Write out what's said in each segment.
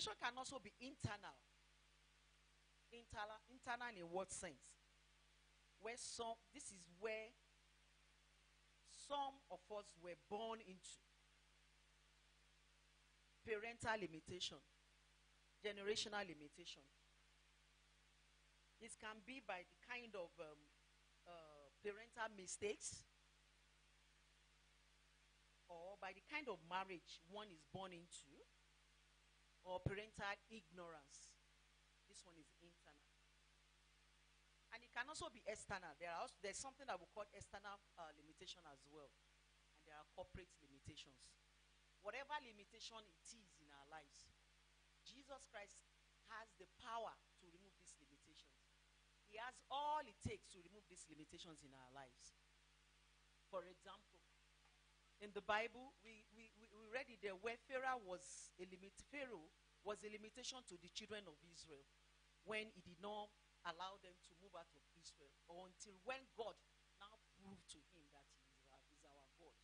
Limitation can also be internal. Internal in what sense? This is where some of us were born into. Parental limitation, generational limitation. This can be by the kind of parental mistakes, or by the kind of marriage one is born into, or parental ignorance. This one is internal. And it can also be external. There's something that we call external limitation as well. And there are corporate limitations. Whatever limitation it is in our lives, Jesus Christ has the power to remove these limitations. He has all it takes to remove these limitations in our lives. For example, in the Bible, we read it there where Pharaoh was a limitation to the children of Israel when he did not allow them to move out of Israel, or until when God now proved to him that he is our God.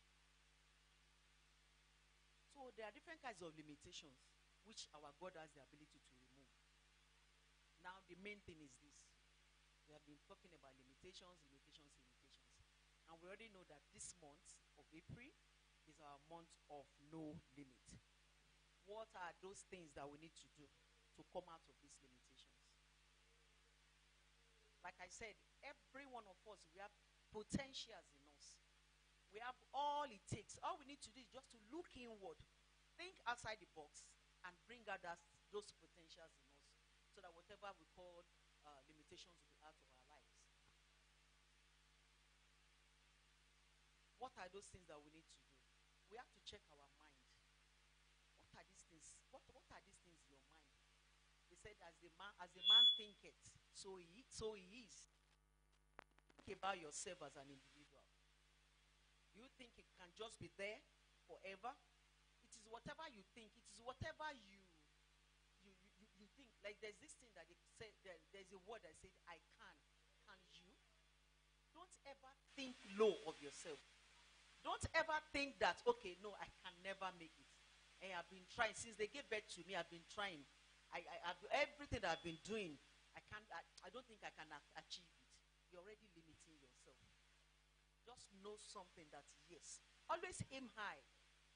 So there are different kinds of limitations which our God has the ability to remove. Now the main thing is this. We have been talking about limitations. And we already know that this month of April is our month of no limit. What are those things that we need to do to come out of these limitations? Like I said, every one of us, we have potentials in us. We have all it takes. All we need to do is just to look inward, think outside the box, and bring out those potentials in us, so that whatever we call limitations will be out of our lives. What are those things that we need to do? We have to check our mind. What are these things? What are these things in your mind? They said, as a man thinketh, so he is. Think about yourself as an individual. You think it can just be there forever? It is whatever you think. It is whatever you think. Like there's this thing that they say, there's a word that said, I can. Can you? Don't ever think low of yourself. Don't ever think that, okay, no, I can never make it. And I've been trying. Since they gave birth to me, I've been trying. Everything that I've been doing, I don't think I can achieve it. You're already limiting yourself. Just know something that, yes, always aim high.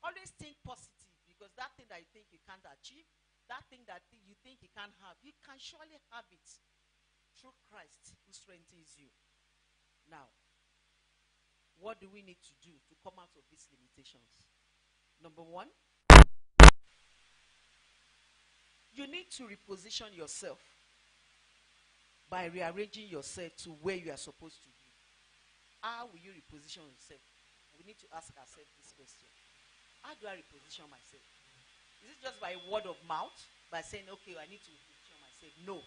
Always think positive, because that thing that you think you can't achieve, that thing that you think you can't have, you can surely have it through Christ who strengthens you. Now, what do we need to do to come out of these limitations? Number one, you need to reposition yourself by rearranging yourself to where you are supposed to be. How will you reposition yourself? We need to ask ourselves this question. How do I reposition myself? Is it just by word of mouth? By saying, okay, I need to reposition myself? No.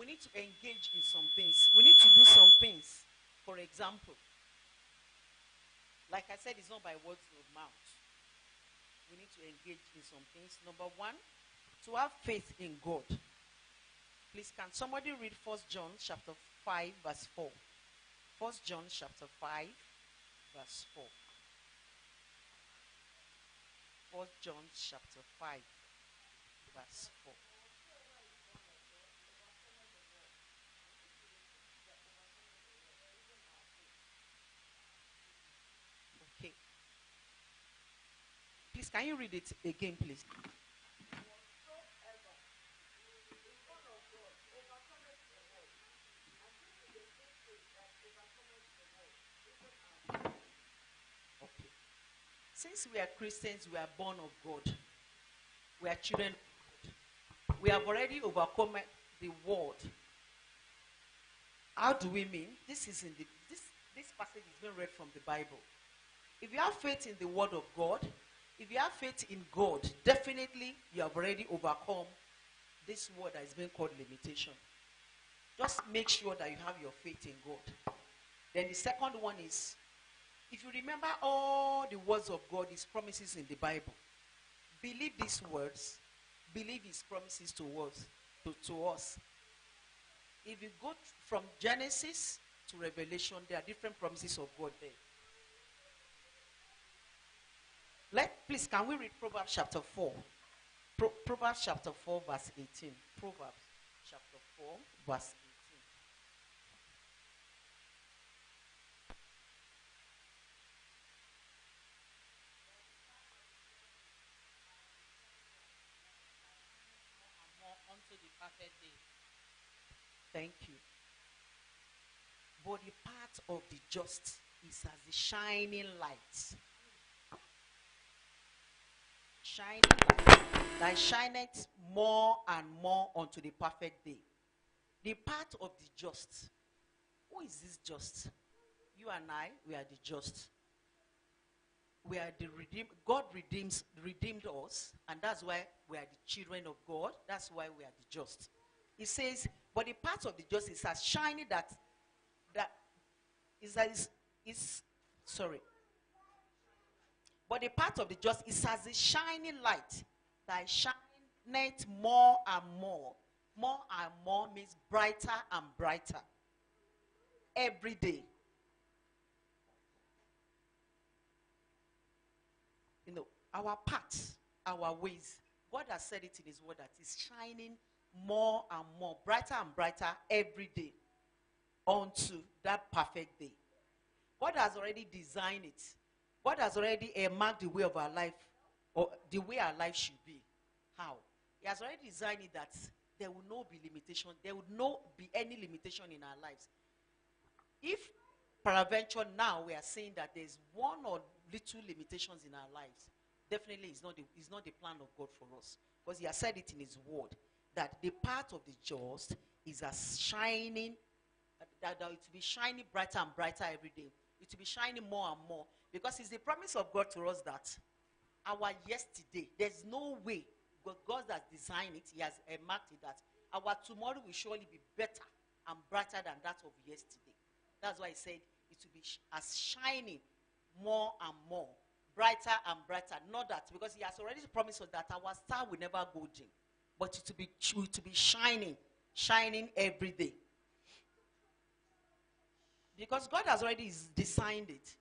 We need to engage in some things. We need to do some things. For example, like I said, it's not by words of mouth. We need to engage in some things. Number one, to have faith in God. Please, can somebody read 1 John chapter 5, verse 4? 1 John chapter 5, verse 4. 1 John chapter 5, verse 4. Okay. Please, can you read it again, please? Okay. Since we are Christians, we are born of God. We are children of God. We have already overcome the world. How do we mean? This passage is being read from the Bible. If you have faith in the word of God, if you have faith in God, definitely you have already overcome this word that is being called limitation. Just make sure that you have your faith in God. Then the second one is, if you remember all the words of God, his promises in the Bible, believe these words, believe his promises to us. If you go from Genesis to Revelation, there are different promises of God there. Please, can we read Proverbs chapter 4? Proverbs chapter 4, verse 18. Proverbs chapter 4, verse 18. More unto the perfect day. Thank you. But the path of the just is as the shining light. Shining light that shineth more and more unto the perfect day. The path of the just. Who is this just? You and I, we are the just. We are the redeemed. God redeemed us, and that's why we are the children of God. That's why we are the just. He says, but the path of the just is as shining that is sorry. But the path of the just is as a shining light that shineth more and more. More and more means brighter and brighter. Every day. You know, our paths, our ways. God has said it in His word that is shining more and more, brighter and brighter every day unto that perfect day. God has already designed it. God has already marked the way of our life, or the way our life should be. How? He has already designed it that there will not be limitation. There will not be any limitation in our lives. If peradventure now we are saying that there's one or little limitations in our lives, definitely it's not the plan of God for us. Because He has said it in His word that the path of the just is as shining, that it will be shining brighter and brighter every day. It will be shining more and more. Because it's the promise of God to us that our yesterday, there's no way God has designed it, He has marked it, that our tomorrow will surely be better and brighter than that of yesterday. That's why He said it will be as shining more and more, brighter and brighter. Not that, because He has already promised us that our star will never go dim, but it will be shining every day. Because God has already designed it,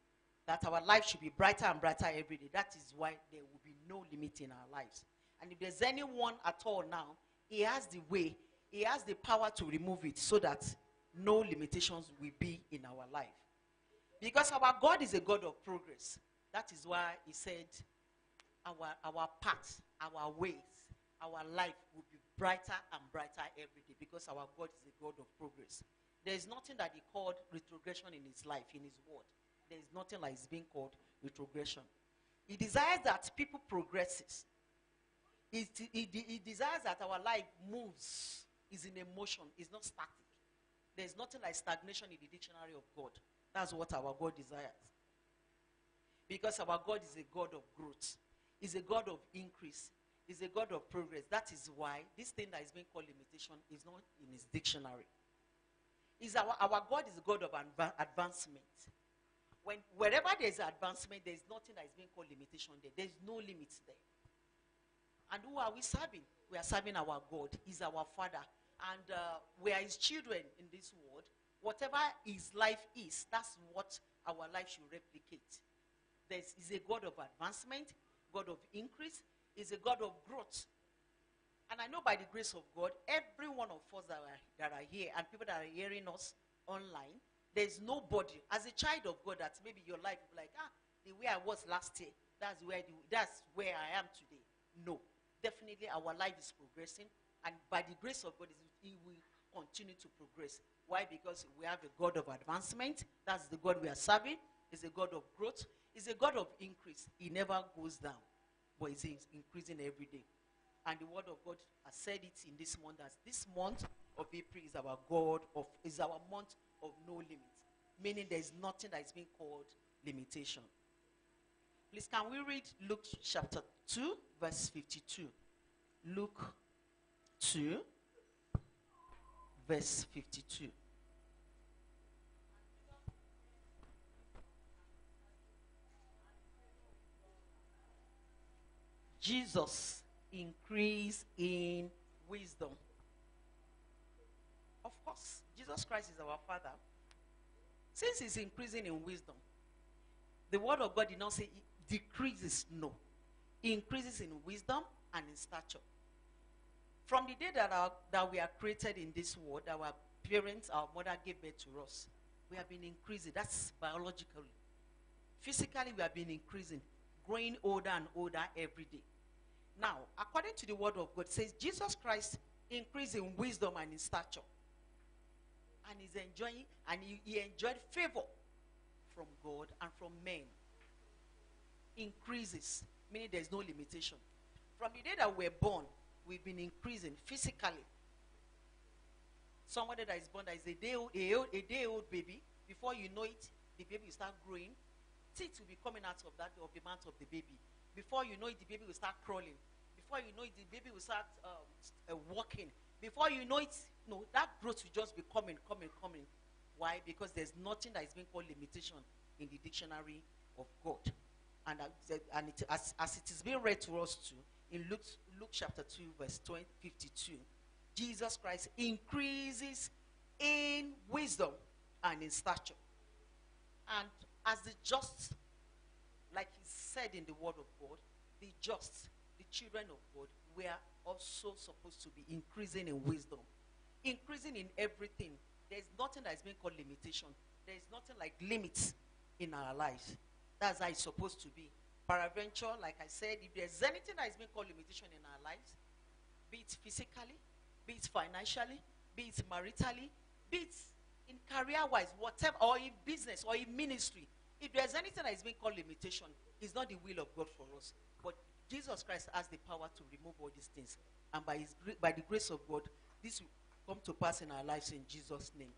that our life should be brighter and brighter every day. That is why there will be no limit in our lives. And if there's anyone at all now, He has the way, He has the power to remove it so that no limitations will be in our life. Because our God is a God of progress. That is why He said our path, our ways, our life will be brighter and brighter every day, because our God is a God of progress. There is nothing that He called retrogression in His life, in His word. There is nothing like it's being called retrogression. He desires that people progresses. He desires that our life moves, is in emotion, is not static. There is nothing like stagnation in the dictionary of God. That's what our God desires. Because our God is a God of growth. He's a God of increase. He's a God of progress. That is why this thing that is being called limitation is not in His dictionary. Our God is a God of advancement. Wherever there's advancement, there's nothing that is being called limitation there. There's no limits there. And who are we serving? We are serving our God. He's our Father. And we are His children in this world. Whatever His life is, that's what our life should replicate. He's a God of advancement, God of increase. He's a God of growth. And I know by the grace of God, every one of us that are here and people that are hearing us online, there's nobody, as a child of God, that maybe your life will be like, the way I was last year, that's where I am today. No. Definitely our life is progressing, and by the grace of God, He will continue to progress. Why? Because we have a God of advancement. That's the God we are serving. He's a God of growth. He's a God of increase. He never goes down, but He's increasing every day. And the word of God has said it in this month, that this month of April is our month of no limits. Meaning there is nothing that is being called limitation. Please, can we read Luke chapter 2, verse 52? Luke 2, verse 52. Jesus increase in wisdom. Of course, Jesus Christ is our Father. Since He's increasing in wisdom, the word of God did not say it decreases, no. He increases in wisdom, and in stature. From the day that we are created in this world, our parents, our mother gave birth to us, we have been increasing. That's biologically. Physically, we have been increasing, growing older and older every day. Now, according to the word of God, it says Jesus Christ increased in wisdom and in stature. And he's enjoying, and he enjoyed favor from God and from men. Increases, meaning there's no limitation. From the day that we're born, we've been increasing physically. Somebody that is born that is a day old baby, before you know it, the baby will start growing. Teeth will be coming out of the mouth of the baby. Before you know it, the baby will start crawling. Before you know it, the baby will start walking. Before you know it, that growth will just be coming. Why? Because there's nothing that is being called limitation in the dictionary of God. And as it is being read to us too, in Luke chapter 2, verse 52, Jesus Christ increases in wisdom and in stature. And as the just, like he said in the word of God, the just, the children of God, we are also supposed to be increasing in wisdom, increasing in everything. There's nothing that is being called limitation. There's nothing like limits in our lives. That's how it's supposed to be. Peradventure, like I said, if there's anything that is being called limitation in our lives, be it physically, be it financially, be it maritally, be it in career-wise, whatever, or in business, or in ministry, if there's anything that is being called limitation, it's not the will of God for us. But Jesus Christ has the power to remove all these things. And by the grace of God, this will come to pass in our lives in Jesus' name.